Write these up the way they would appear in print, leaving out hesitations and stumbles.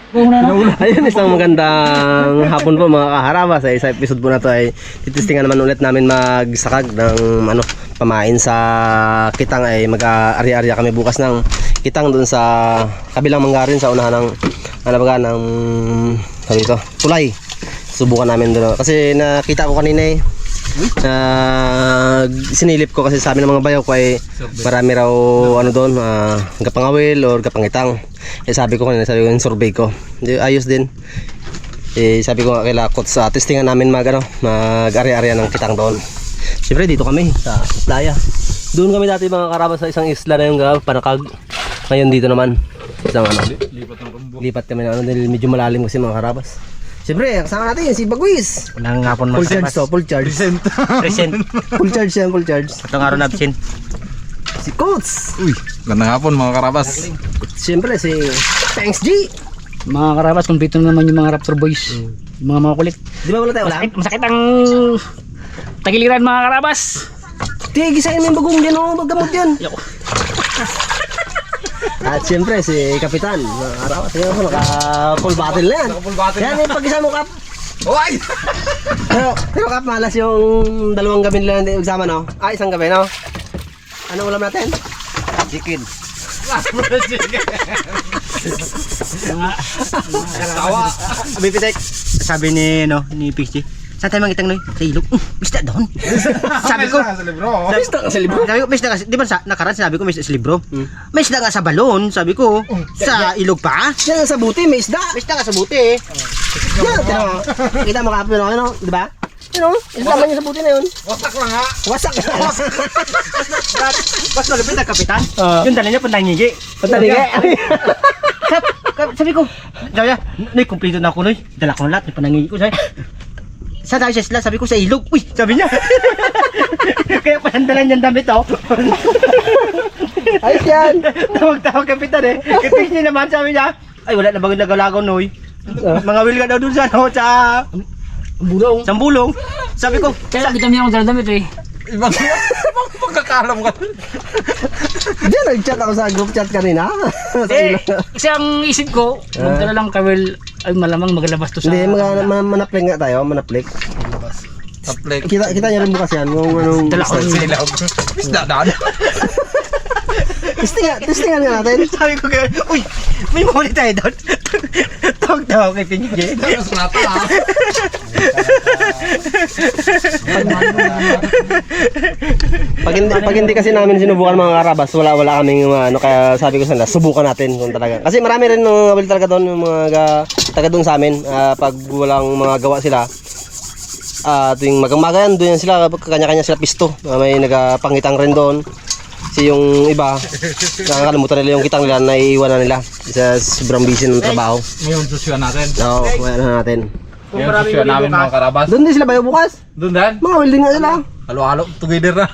Ayun, isang magandang hapon po mga kaharaba. Sa isang episode po na to ay titistingan naman ulit namin magsakag ng pamain sa kitang. Ay mag-ari-arya kami bukas ng kitang dun sa kabilang manggarin sa unahan ng ng sabi ito, tulay. Subukan namin doon kasi nakita ko kanina sinilip ko kasi sabi ng mga bayaw ko ay marami raw doon gapangawil or gapangitang. Sabi ko kanina, sabi ko yung survey ko ayos din. Sabi ko kaila sa testingan namin mag-ari-arya ng kitang doon. Siyempre dito kami sa playa. Doon kami dati mga karabas sa isang isla na yung Panakag. Ngayon dito naman isang lipat kami na dahil medyo malalim kasi mga karabas. Siyempre, kasama natin si Bagwis. Unang hapon full charge to, full charge. Present. Full charge yan, full charge. Itong araw na absent. Si Coach. Uy, gandang hapon mga karabas. Siyempre si Thanks G. Mga karabas, kumpleto naman yung mga Raptor Boys. Yung mga kulit. Di ba wala tayo ulam? Masakit ang tagiliran mga karabas. Gisain mo yung bagong dyan o gamot yan. At siyempre si Kapitan. Mga karabas, yun po naka full battle na yan. Yan yung pag-isa mo Kap. Uy! Pero Kap, malas yung dalawang gabi nila hindi magsama no? Isang gabi no? Ano ulam natin? Chicken. Tawa! Bipitek. Sabi ni Pixie, saan tayo mangitang noy? Sa ilog. Misda doon. Sabi ko. Sa libro. Misda ka sa libro. Sabi ko, misda nga, di ba nakaraan sinabi ko misda sa libro? Misda nga sa balon, sabi ko. Sa ilog pa? Yan sa buti, may isda. Misda nga sa buti. Yan, tira mo. Kita mo Kap, ano? Di ba? Ano? Isama niya sa buti na yun. Wasak lang ha. Wasak. Mas malapit na kapitan. Yung dala niya pantay ngigi. Sabi ko, Noy, kumpleto na ako Noy. Dala ko na lahat, may panangigi ko. Saan tayo sa isla? Sabi ko sa ilog. Uy, sabi niya. Kaya pasandalan niyang damit Ayos yan. Tawag kapitan Kapis niya naman, sabi niya. Ay, wala na bagay nagalagaw Noy. Mga will ka daw dun sa Bulong. Sambulong. Sabi ko, Kaya kita niya akong daladamit Ibang pagkakalam ka. Diyan, nag-chat ako sa group chat kanina. Kasi ang isip ko, magdala lang kawel ay malamang maglabas to sa... Hindi, manaplik nga tayo, manaplik. Taplik. Kita niyo rin bukas yan, kung anong... Dala ko Silaw. Isda daan. Testingan nga natin. sabi ko kaya, uy, may mahuli tayo doon. Tawag kay Pinky. Tapos nata ha. Pag hindi kasi namin sinubukan mga karabas, wala kaming kaya sabi ko sana, subukan natin kung talaga. Kasi marami rin ng nawil talaga doon, yung mga taga doon sa amin, pag walang mga gawa sila. Tuwing magang-maga yan, doon yan sila, kanya-kanya sila pisto. May nagapangitang rin doon. Kasi yung iba, nakakalimutan nila yung kitang nila, naiiwan na nila. Sa sobrang busy ng trabaho. Ngayon susuyan natin. Oo, wala na natin. Ngayon susuyan namin mga karabas. Doon din sila bayo bukas. Doon din. Mga welding nga sila. Halo-halo together na.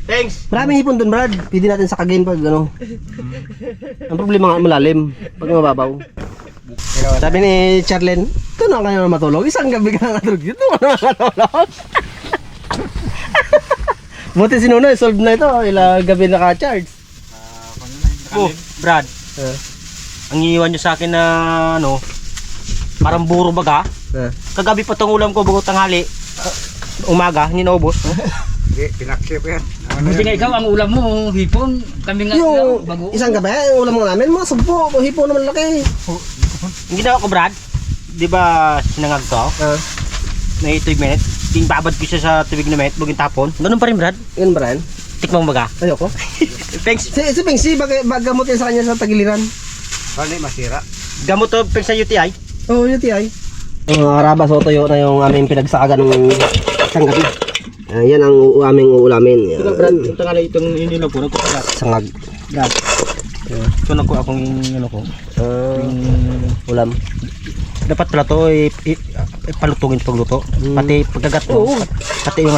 Thanks. Maraming hipon doon, Brad. Pwede natin sakagin pag Ang problema nga malalim, pag mababaw. Sabi ni Charlene, ito na kayo matulog. Isang gabi ka na natulog. Ito na matulog. Buti si Nunoy, solve na ito. Ilang gabi naka-charge. Brad, ang iiwan nyo sa akin na parang buro baga. Kagabi pa tong ulam ko bago tanghali. Umaga, hindi naubos. Pinakip yan. Buti nga ikaw, ang ulam mo, hipon. Kami nga, Yung bago. isang gabi, yung ulam mo namin, mga sumpo, hipon naman laki. Ang ginawa ko, Brad, di ba sinangag to? May 2 minutes. Babad ko siya sa tubig na met, buging tapon. Ganun pa rin, Brad. Yun, Brian. Tikmang baga. Ayoko. Thanks. Si Pengsi, gamot yan sa kanya sa tagiliran. Bali, masira. Gamot to sa UTI. Oo, yun TI. Karabas, o tuyo na yung aming pinagsakagan ng isang gabi. Yan ang aming uulamin. Ito, Brad, ito nga lang itong inilo po. Sangag. Brad. Ito na ko akong ko. Ulam. Dapat pala to palutugin sa pagluto. Pati pagkagat mo. Pati yung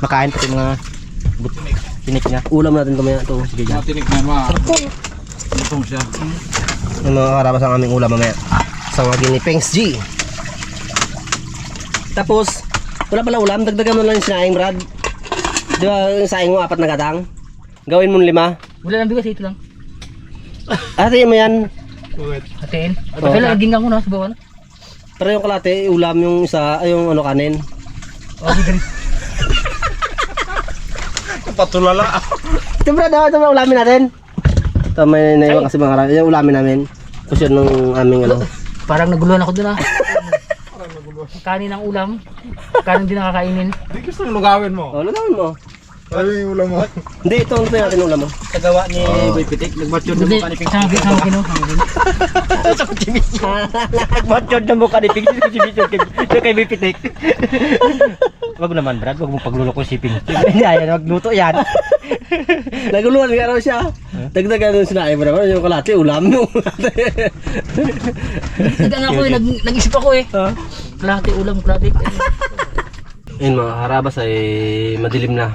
makain pati mga tinik niya. Ulam natin mamaya ito. Sige dyan. Matinik na ma. Lutong siya. Yung mga karabas ang aming ulam mamaya. Sangagin ni Pengs G. Tapos, wala pala ulam. Dagdagan mo lang yung sinaing, Brad. Di ba yung saing mo 4 na gatang? Gawin mo 5. Wala lang bigas, ito lang. Ate mo yan. Hatiin. Kaya laging ako na sa bawal. Pero yung kalate, ulam yung isa, ay yung ano kanin. Okay, ganun. Patulala. Ito Brad, ito ba ulamin natin? Ito may naiwan kasi mga karami. Yung ulamin namin. Kasi yun nung aming ano. Parang naguluhan ako dun ah. Kanin ang ulam. Kanin din nakakainin. Di gusto yung lugawin mo. Oh, lagawin mo. Ano yung ulam mo? Hindi, ito natin ulam mo. Kagawa ni Boy Pitik, nagmatsyod na Hindi, mukha ni Ping. sama kino. Nagmatsyod na mukha ni Ping. Kay Boy Pitik. Wag naman Brad, wag mong paglulo ko si Ping. Hindi, ayan, magluto yan. Naguluhan nga raw siya. Dagdagan yung sinabi mo naman. Yung kalate, ulam mo. Nag-isip ako eh. Klate, ulam, klate. Ayun mga karabas ay madilim na.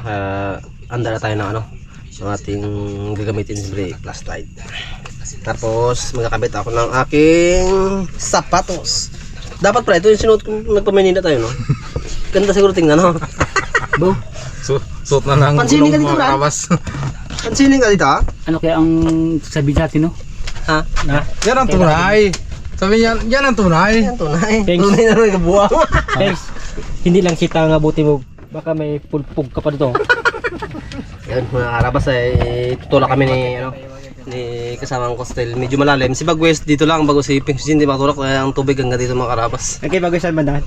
Anda na tayo ng ano. Yung ating gagamitin siyempre flashlight. Tapos magkakabit ako ng aking sapatos. Dapat pala ito yung sinuot kung nagpamanila tayo no. Ganda siguro tingnan no. Bo. Suot na lang Pansinin ka dito, mga Brad. karabas. Pansinin ka dito ha? Ano kaya ang sabi natin no? Ha? Yan ang tunay. Sabi niya, yan ang tunay. Yan tunay. Thanks. Tunay na rin kabuha. Thanks. Hindi lang kita nga buti mo. Baka may pulpug ka pa dito. Yan mga karabas ay tutulak kami ni ano ni kasamang Costel. Medyo malalim. Si Bagwes dito lang bago si Pink hindi makatulak kaya ang tubig hanggang dito mga karabas. Okay, bago saan banda?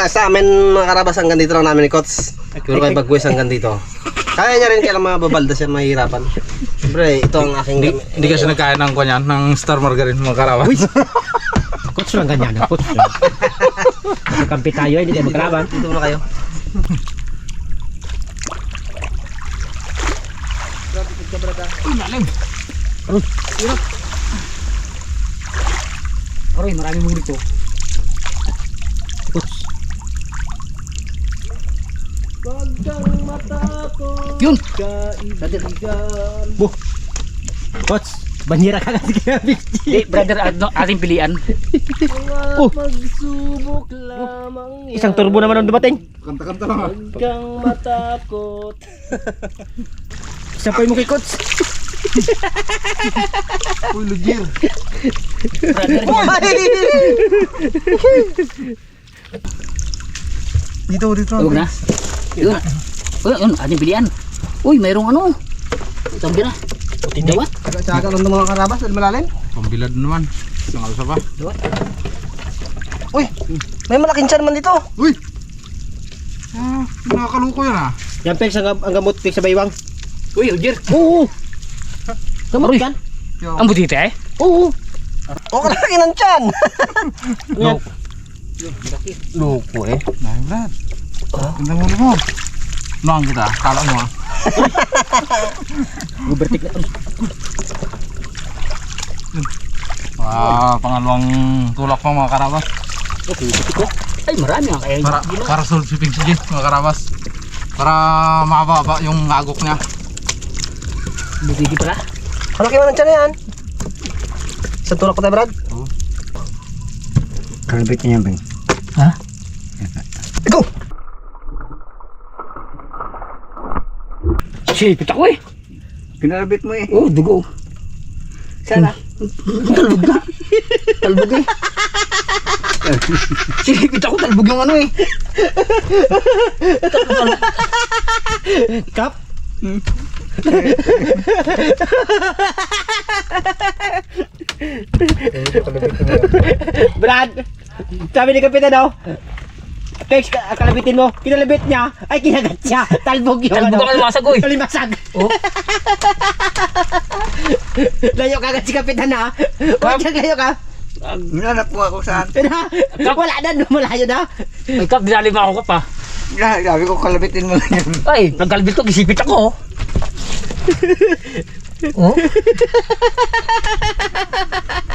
Sa amin mga karabas hanggang dito lang namin ni Kots. Pero kay Bagwes hanggang dito. Kaya niya rin kaya lang mababalda siya mahirapan. Siyempre ito ang aking Hindi kasi nagkain ng kanyan ng Star Margarine mga karabas. Coach lang ganyan. Coach lang. Magkampi tayo, hindi tayo magkalaban. Dito na kayo. Uy, malim. Aroy, maraming muli to. Yun! Coach, banyera ka kasi kaya Di, brother, ating pilian. Magsubok lamang Isang turbo naman ang dumating. Kanta-kanta lang. kang matakot. Sampay mo kay Coach. Uy, lugir. Brother, Dito. huwag na. Yun. Uy, yun, ating pilian. Uy, mayroong ano. Tawag na. Dawat. Tsaga lang ng mga karabas at malalim. Pambilad naman. Isang alsa pa. Uy, may malaking tiyan man dito. Uy! Nakakaluko yan ah. Yan Pex, ang gamot Pex sa baywang. Uy, Ujer. Oo. Gamot Aroy. yan? Ang butite eh. Oo. O kalaki ng tiyan. Yan. Loko eh. Nahin Brad. Tingnan mo mo. Noang kita. Kala mo ah. Gubertik na. Pangalawang tulak pa mga karabas. Okay, ko. Ay, marami nga kaya. Para solve si Pink CJ mga karabas. Para mababa yung agok niya. Butite pala. Kalaki man ng tiyan na yan. Sa tulak ko tayo Brad. Kalabit niya yan, Peng. Ha? Go! Sipit ako eh. Pinalabit mo eh. Oh, dugo. Sana. Talbog na. Talbog eh. Sipit ako, talbog yung ano eh. Kap? Brad, sabi ni Kapitan daw, Pex, kalabitin mo. Kinalabit niya, ay kinagat siya. Talbog yung Talbog ako lumasag oy. Kalimasag. Oh. Layo kagad si Kapitan na. Huwag siya kayo ka. Nanap mo ako saan. Wala na, malayo na. May kap, dinali mo ako kap ah. Sabi ko kalabitin mo yan. Ay, nagkalbit ko, gisipit ako. Oh.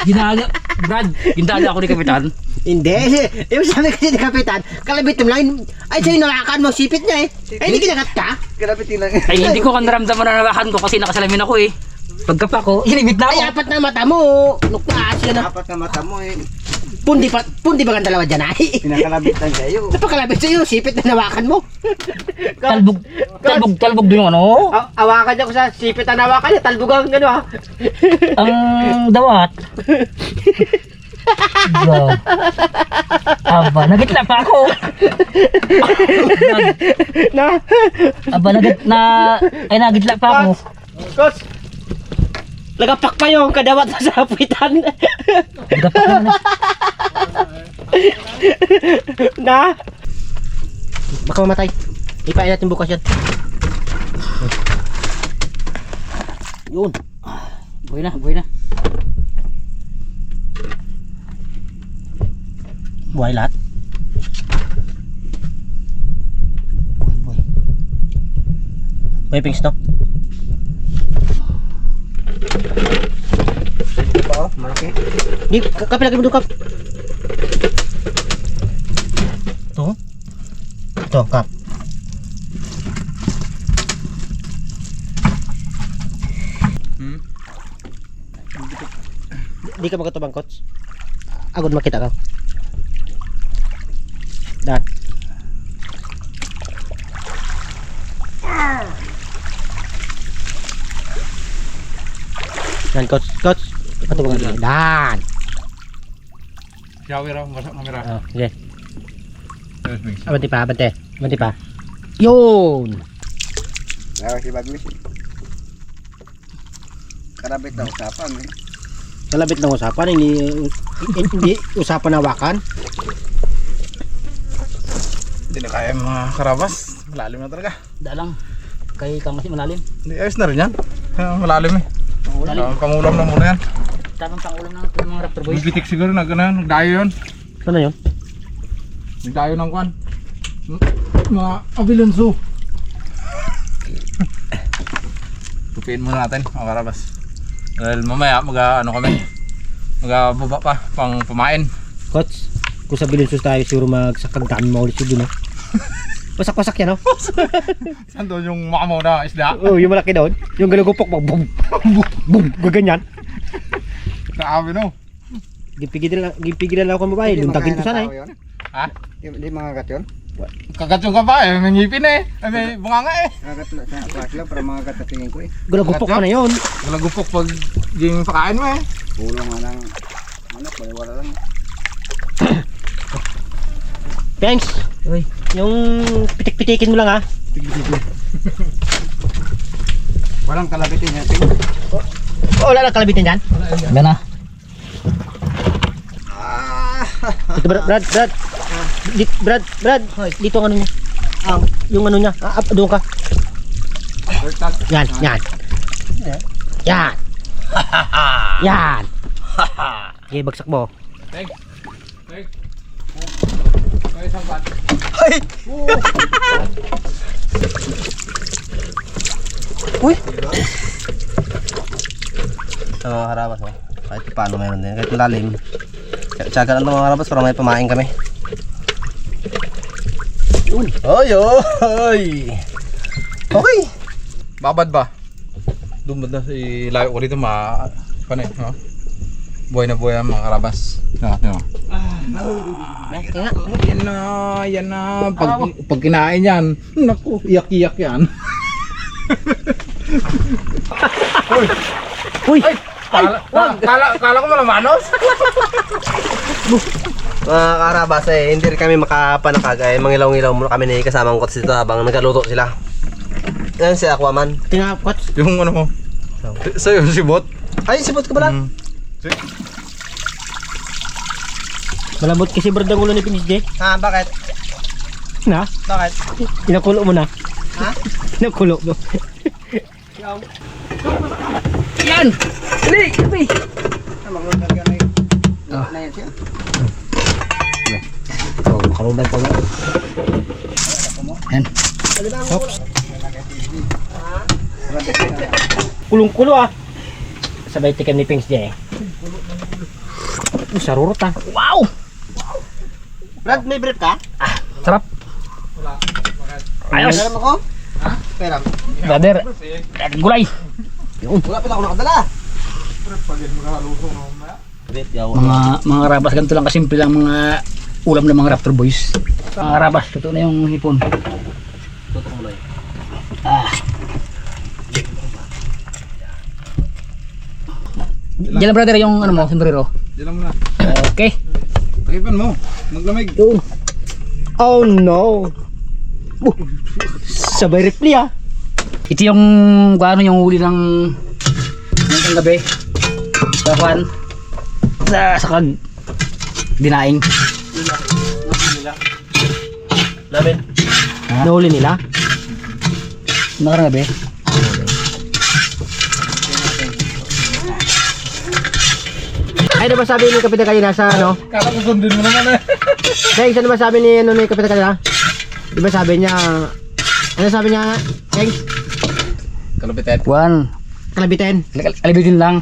Ginala, Brad, ginala ako ni Kapitan. Hindi. Yung sabi kasi ni Kapitan, kalabit mo lang. Ay, sa'yo nalakan mo, sipit niya eh. Ay, hindi kinagat ka. Kalabitin lang. Ay, hindi ko naramdaman na nawakan ko kasi nakasalamin ako eh. Pagkapa ko, inibit na ako. Ay, apat na mata mo. Nuktaas yan na. Apat na mata mo eh. Pundi ba kang dalawa dyan ay? Pinakalabit lang sa'yo. Napakalapit sa'yo, sipit na nawakan mo. Talbog din yung ano. Awakan niya ko sa sipit na nawakan niya, talbog ang ano ah. Ang dawat. Aba, nagitla pa ako. Nagitla pa ako. Coach, lagapak pa yung kadawat sa apitan. Nagapak naman eh. Na? Baka mamatay. Ipain natin bukas yan. Yun. Buhay na, buhay na. Buhay lahat. Buhay. Buhay pings no? Oo, malaki. Di, kape lagi mo doon kap. Ito? Ito, kap. Di ka magkatubang coach. Agad makita ka. Dan. Dan coach, coach. Patubang ka. Dan. Yawi raw, masak kamera. Oh, sige. Terus mix. Abanti pa, abante. Abanti pa. Yun. Lawak si Bagwis. Karabit na usapan eh. Kalabit ng usapan, hindi usapan na wakan. Hindi na kaya mga karabas. Malalim na talaga. Dalang. Kay kang kasi malalim. Hindi, ayos na rin yan. Malalim eh. Malalim. Pangulam na muna yan. Tamang pangulam ng mga raptor boys. Bibitik siguro na gano'n. Nagdayo yun. Ano yun? Nagdayo ng kwan. Mga abilanso. Tupiin muna natin mga karabas. Dahil mamaya ano kami. Magbaba pa pang pamain. Coach, kung sa Bilinsos tayo siguro magsakagdaan mo ulit yun, no? Wasak-wasak yan, no? Saan doon yung makamaw na isda? Oo, yung malaki doon. Yung galugupok, boom, boom, gaganyan. Grabe no. Gipigilan lang ako mabahay. Luntagin ko sana eh. Ha? Di mga gat yun? Kagat yung ka pa eh. May ngipin eh. May bunganga eh. Kagat lang sa atlas lang para mga gat na tingin ko eh. Galugupok ka na yun. Galagupok pag yung pakain mo eh. Pulong nga ng manok, wala lang. Thanks. Uy. Yung pitik-pitikin mo lang, ha? Walang kalabitin yan. Wala lang kalabitin dyan. Yan na. Ito, Brad. Brad. Dito ang ano niya. Yung ano niya. Doon ka. Yan. Yan. Okay, bagsak mo. Teg. Kaya isang bat. Uy. Ito mga karabas, oh. Kahit paano meron din. Kahit malalim. Tsaga lang ito mga karabas para may pamain kami. Oy! Okay! Babad ba? Dumad na si layo ko dito panay, no? Buhay na buhay ang mga karabas. Yan. Yan na. Pag kinain yan, naku, iyak-iyak yan. Uy. Kala ko malamanos. Mga karabas hindi rin kami makapanakag mangilaw-ngilaw muna kami ni kasamang kots dito habang nagkaluto sila. Yan si Aquaman. Tingnan, coach. Yung ano mo? Sa'yo, si Bot. Ay, sipot ka ba lang? Malambot kasi Brad ang ulo ni Pinis J. Ha, bakit? Na? Bakit? Inakulo mo na. Ha? Inakulo mo. Yan! Dali! Dali! Mga gat yan eh. Na yan siya. Oh, makarundan pa nga. Yan. Kulong-kulo ah. Sabay tikim ni Pings J. Sarurot ah. Wow! Brad, may brief ka? Sarap. Ayos! Meron ako? Ha? Pera. Brother, gulay. Wala pa ako nakadala. Pag maghalusong na mamaya. Mga karabas, ganito lang kasimple lang mga ulam ng mga Raptor Boys. Mga karabas, totoo na yung hipon. Diyan lang brother yung ano mo, sombrero. Diyan lang muna. Okay. Takipan mo. Maglamig. Yun. Oh no! Sabay repli ah. Ito yung ano yung huli ng gabi. Sa kwan. Sa kag dinaing. Namin. Nahuli nila. Nakarang gabi. Ay, ano ba sabi ni Kapitan kanina sa ano? Kala ko sundin mo naman eh. Thanks, ano ba sabi ni Kapitan kanina? Di ba sabi niya, ano sabi niya, thanks, Kalupitet. Kwan. kalabitin. Alibitin lang.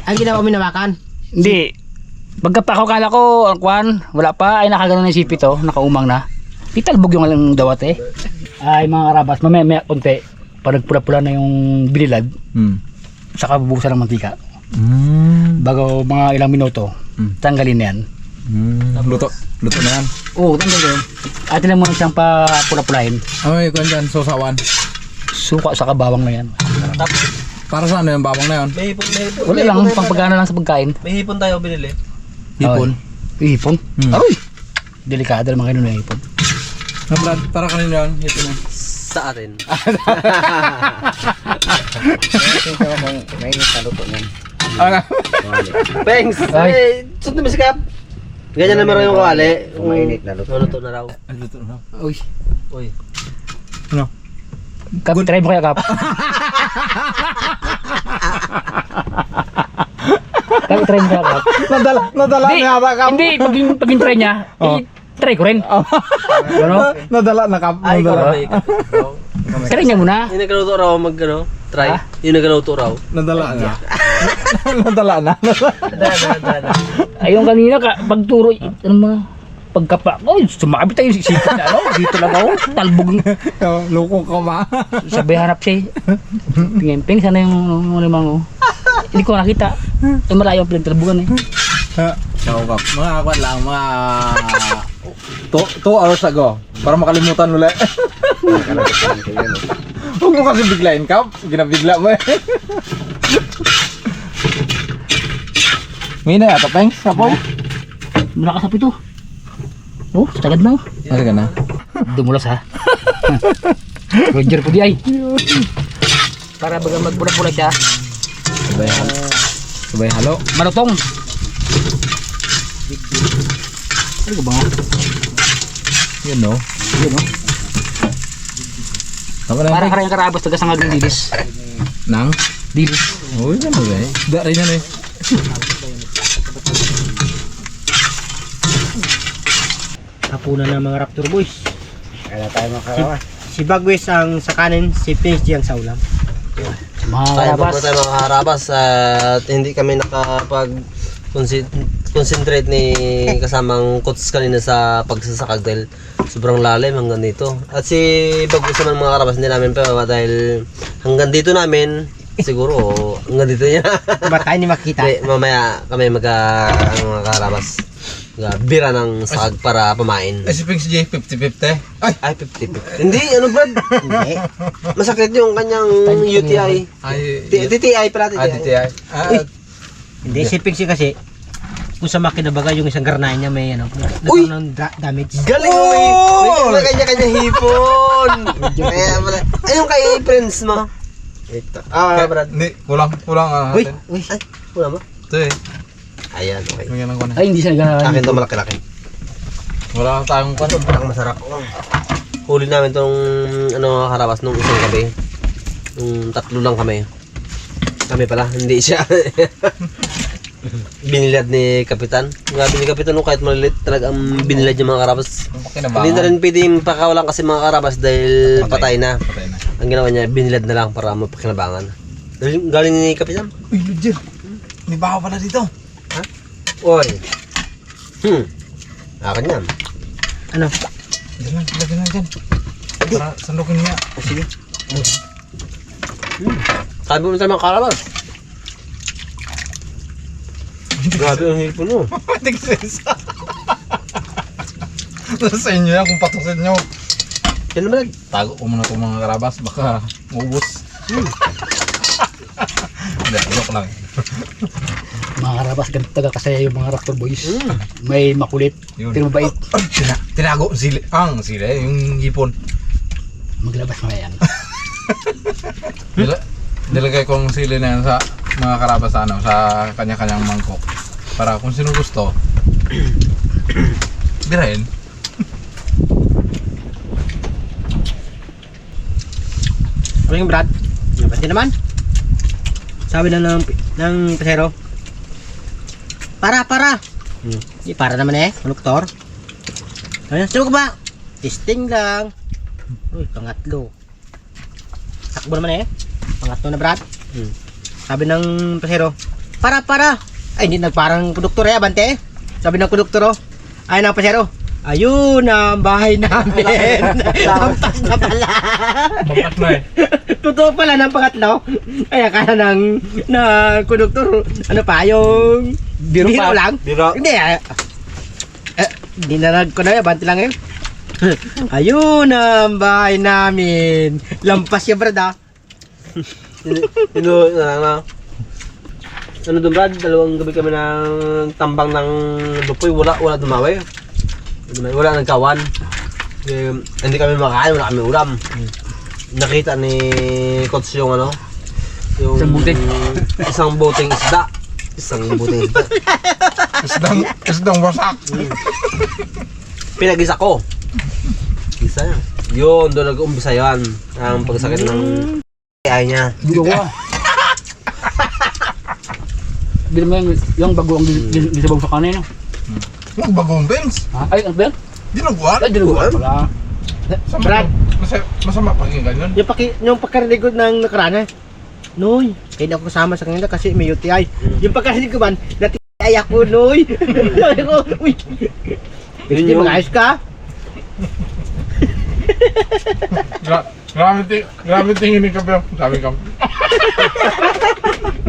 Ang ginawa mo minawakan. Hindi. Pagka pa ako kala ko, ang kwan, wala pa, ay nakaganon na yung sipi to, nakaumang na. Di talbog yung alang dawat eh. Ay mga karabas, mamaya konti, pag nagpula-pula na yung binilad, saka bubusan ng mantika. Bago mga ilang minuto, tanggalin na yan. Luto. Luto na yan. Oo, tanggal yun. Atin lang muna siyang pa-pula-pulahin. Ay, kuwan dyan. Sosawan. Suka sa kabawang na yan. Para sa ano yung bawang na yun? May hipon, Wala lang, pangpagana lang sa pagkain. may hipon tayo binili. Hipon. Hipon? Aroy! Delikado naman kayo na hipon. Na Brad, para kanina yun. Hipon na. Sa atin. May taluto niyan. Thanks! Ay. Ay, sunod na masikap. Ganyan naman yung kawali. Mainit na luto. Luto na raw. Luto na. Uy. Uy. Ano? Kap, try mo kaya Kap. Kap, try mo kaya Kap. Nadala Hindi, na yata, Kap. hindi, pag try niya, try ko rin. Ano? Nadala na, Kap. Ay, Nadala. Try niya muna. Yung nagluto raw ano, try. Ha? Yung nagluto raw. Nadala na. Nadala na. Dada. Ay, yung kanina, pagturo, ano mga, pagkapa, sumabit tayo, sisipit na, ano, dito lang ako, talbog, Loko ka ma. sabay hanap siya, pingemping, sana yung limang, hindi ko nakita, ay malayo ang pinagtalbugan eh. Ciao, Kap. Mga akwat lang, mga 2 hours ago. Para makalimutan ulit. Huwag mo kasi biglain, Kap. Ginabigla mo eh. Mina yata, Peng. Kapo. Malakas sa pito. Oh, sagad na. Ano ka na? Dumulas ha. Roger po di ay. Para baga magpula-pula siya. Sabay halo. Sabay halo. Malutong. Ano ko ba nga? Yun no. Yun no? Tama na Para yun. karayang karabas taga sangag ng dilis. Nang? Dilis. Uy, ano ba eh? Da rin yan eh. Hapunan ng mga Raptor Boys. Kaya tayo makarawas. Si Bagwes ang sa kanin, si Prince ang sa ulam. Mga Tayo karabas. po tayo mga harabas at hindi kami nakapag concentrate ni kasamang coach kanina sa pagsasakag dahil sobrang lalim hanggang dito. At si Bagwes naman mga karabas hindi namin pa dahil hanggang dito namin siguro hanggang dito niya. Ba tayo ni makita? Hindi, mamaya kami mga karabas. Bira ng sakag para pamain. Ay, si Peng si J, 50-50. Ay! Ay, 50-50. Hindi, ano Brad? Hindi. Masakit yung kanyang UTI. Ay, TTI pala, TTI. TTI. Uy! Hindi, si Pixie kasi, kung sa makina baga yung isang garnayan niya may ano, Uy! nagkaroon ng damage. Galing mo may kanya-kanya hipon. Kaya pala. Ayun kay Prince mo. Ito. Brad. Hindi, kulang Uy! natin. Uy! Ay, wala mo? Ito eh. Ayan, okay. Bigyan lang ko na. Ay, hindi siya nagana. Akin to malaki-laki. Wala tayong kwan. Sobrang masarap. Huli namin tong ano harabas nung isang gabi. Nung 3 lang kami. Kami pala, hindi siya. Binilad ni Kapitan. Grabe ni Kapitan nung kahit malilit talagang binilad yung mga karabas. Hindi na rin pwede pakawalan kasi mga karabas dahil patay na. Patay na. Ang ginawa niya, binilad na lang para mapakinabangan. Galing ni Kapitan. Uy, Roger. May baho pala dito. Oy. Akin yan. Ano? Diyan lang, lagyan lang dyan. Para sandukin niya. Sige. Sabi mo tayo mga karabas. Grabe ang hipon mo. Matik sensa. Sa inyo yan kung patusin nyo. Yan naman. Tago ko muna itong mga karabas, baka maubos. Hindi, joke lang. Mga karabas, ganito taga kasaya yung mga Raptor Boys. May makulit, Yun. pero mabait. Tinago sili, yung hipon. Maglabas mga yan. Nilagay ko ang sili na yan sa mga karabas sa kanya-kanyang mangkok. Para kung sino gusto, birahin. Ano yung Brad? Pati naman. Sabi na ng pasero. Para. Di para naman konuktor. Ayun, sino ka ba? Testing lang. Uy, pangatlo. Takbo naman pangatlo na Brad. Sabi ng pasero. Para. Ay, hindi nagparang konduktor abante. Sabi ng konduktor ay ng pasero. Ayun ang bahay namin. Lampas na pala. Bangkat na Totoo pala ng pangatlo. Ay, akala na konduktor. Ano pa, yung Biro pa. lang? Biro. Hindi, dinarag ko na banti lang Ayun ang bahay namin. Lampas yung Brad Ano doon Brad? Dalawang gabi kami ng tambang ng dupoy. Wala dumawi. Wala nagkawan. Hindi kami makain, wala kami ulam. Nakita ni Coach yung Isang butik. Isang buting isda. Isdang wasak. Pinag-isa ko. Isa yan. Yun, doon nag-umpisa yan. Ang pagsakit ng ay niya. Biro ko. Biro mo yung bago ang gisabog sa kanina. Ang bagong Benz. Ay, ano ba yan? Dinuguan. Ay, dinuguan pala. Brad. Masama pakinggan yun. Yung pagkarinig ko ng nakaraan Noy, hindi ako kasama sa kanila kasi may UTI. Yung pagkarinig ko man, nati-UTI ako, Noy. Sabi ko, uy. Hindi mag-ayos ka? Grabe tingin ni Kapyo. Sabi ka.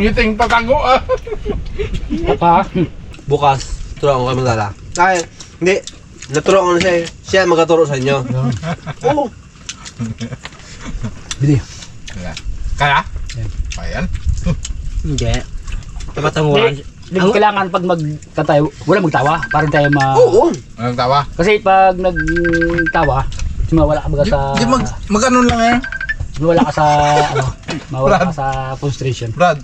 Ngiting patago Baka. Bukas, turuan ko kayo magdala. Ay, hindi. Naturuan ko na siya eh. Siya magkaturo sa inyo. Oo. Bili. Kaya? Ayan. Hindi. Tapatanguan. Hindi kailangan pag magtatayo, wala magtawa. Para tayo Oo. Nagtawa. Kasi pag nagtawa, mawala ka baga sa... Di mag-ano lang Mawala ka sa... mawala ka sa frustration. Brad,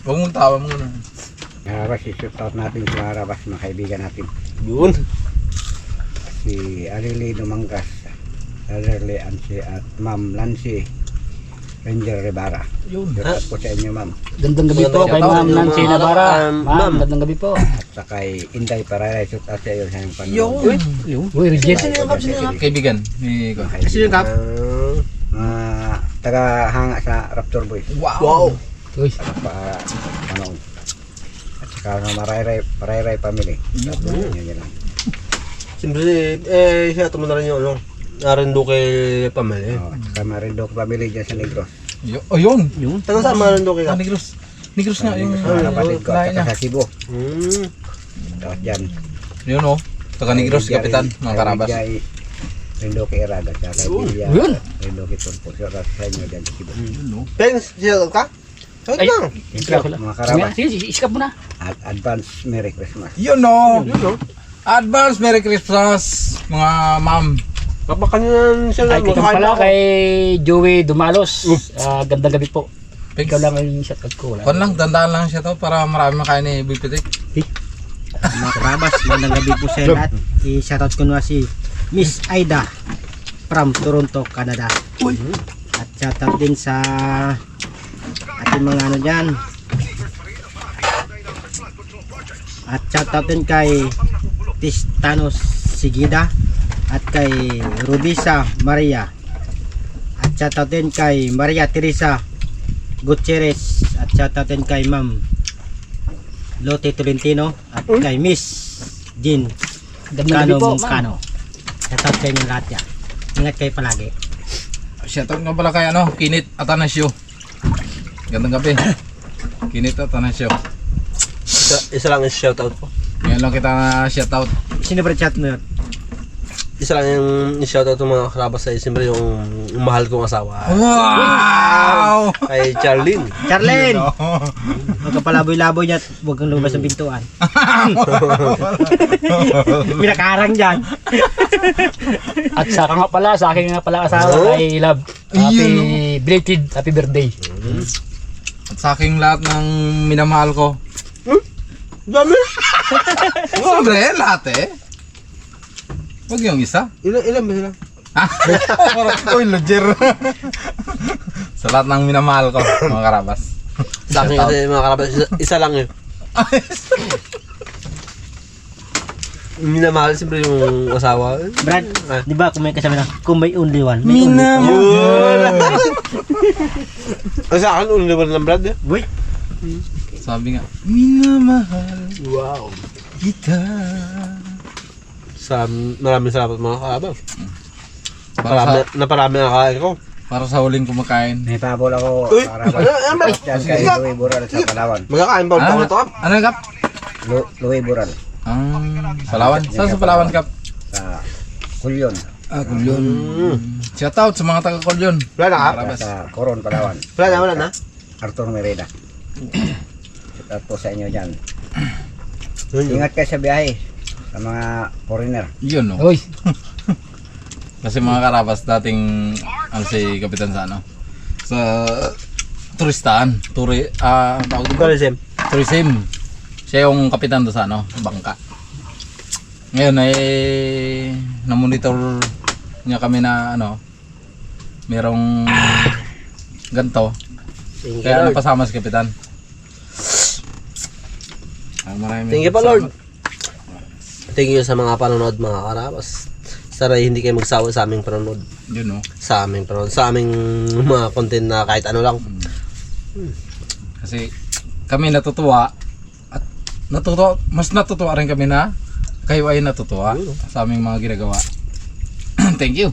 huwag mong tawa muna. Rabas, i-shoot out natin sa mga rabas, mga kaibigan natin. Yun. Si Arili Dumangkas, Elderly Ansi at Ma'am Nancy Ranger Rivera. Yun. Shout out po sa inyo, ma'am. Gandang gabi po kay Ma'am Nancy Navarra. Ma'am, gandang gabi po. At sa kay Inday Pararay, shout out sa iyo sa iyong panonood. Uy, reject. Kaibigan ni Ko. Sino yung kap? Mga taga-hanga sa Raptor Boys. Wow. Uy, Para panood. At saka sa Pararay family. Shout out sa inyo lang. Siyempre, siya tumunod rin yung Marinduque family. At saka Marinduque family dyan sa Negros. Yun. Taga saan Marinduque ka? Negros. Negros nga yung Mga kapatid ko at lahi saka niya. sa Cebu. Hmm. Tapos dyan. Yun o. Taga Negros, kapitan, mga karabas. Rinduque Iraga, sa kay Bilya, Yun. Rinduque Pulpo. Shout out sa inyo dyan sa Cebu. Thanks, siya ka? Ay. Ay, lang. Thank you, mga karabas. sige, isikap mo na. At advance Merry Christmas. Yun o. Advance Merry Christmas, mga ma'am. Kapakanyan siya Ay, lang. kitang pala kay Joey Dumalos. Gandang gabi po. Ikaw lang ang shoutout ko. Kwan lang, dandaan lang siya to para marami makain ni Bipitik. Mga karabas, magandang gabi po sa lahat. I-shoutout ko na si Miss Aida from Toronto, Canada. At shoutout din sa ating mga ano dyan. At shoutout din kay Tistanos Sigida at kay Rubisa Maria. At shoutout din kay Maria Teresa Gutierrez. At shoutout din kay Ma'am Lotte Tolentino at kay Miss Jean Gandang gabi Cano po, Mungcano. Shoutout kayo ng lahat yan. Ingat kayo palagi. Shoutout nga pala kay Kinit Atanasio. Gandang gabi. Kinit Atanasio. Isa lang yung shoutout ko. Ngayon lang kita na shoutout. Sino ba chat mo yun? Isa lang yung shoutout ng mga karabas ay siyempre yung mahal kong asawa. Wow! Kay Charlene. Charlene! Huwag kang palaboy-laboy niya at huwag kang lumabas ng pintuan. May nakarang dyan. At saka nga pala, sa akin nga pala asawa kay Love. Happy belated, happy birthday. At sa aking lahat ng minamahal ko. Dami! Siyempre, lahat eh. Huwag yung isa. Ilan ba sila? Uy, loger. Sa lahat ng minamahal ko, mga karabas. Sa akin kasi mga karabas, isa lang yun. Yung minamahal siyempre yung asawa. Brad, di ba kung may kasama na, kung may only one, Yun! Sa akin, ulo naman ng Brad. Uy, Sabi nga, minamahal Wow! kita. Maraming salamat mga karabas. Naparami ang kain ko. Para sa huling kumakain. May pabol ako. Uy! Para Ano ba? dyan kay Louis Bural sa Palawan. Magkakain ba ulit ako nito? Ano kap? Louis Bural Palawan? Saan sa Palawan kap? sa Kulyon. Kulyon. Shoutout sa mga taga Kulyon. Wala na ka? Karabas. Sa Coron, Palawan. Wala na. Arthur Merida. Shoutout po sa inyo dyan. Yun. Ingat kayo sa biyahe. Sa mga foreigner. Yun no. Uy, Kasi mga karabas dating si Kapitan sa ano? Sa turistaan. Tawag dito? Tourism. Siya yung kapitan doon sa ano, bangka. Ngayon ay na-monitor niya kami na ano, merong ganto. Kaya napasama si kapitan. Maraming Thank you pa, Lord. salamat. Thank you sa mga panonood mga karabas. Sana hindi kayo magsawa sa aming panonood. Yun no. Sa aming panonood. Sa aming mga content na kahit ano lang. Kasi kami natutuwa at mas natutuwa rin kami na kayo ay natutuwa sa aming mga ginagawa. Thank you.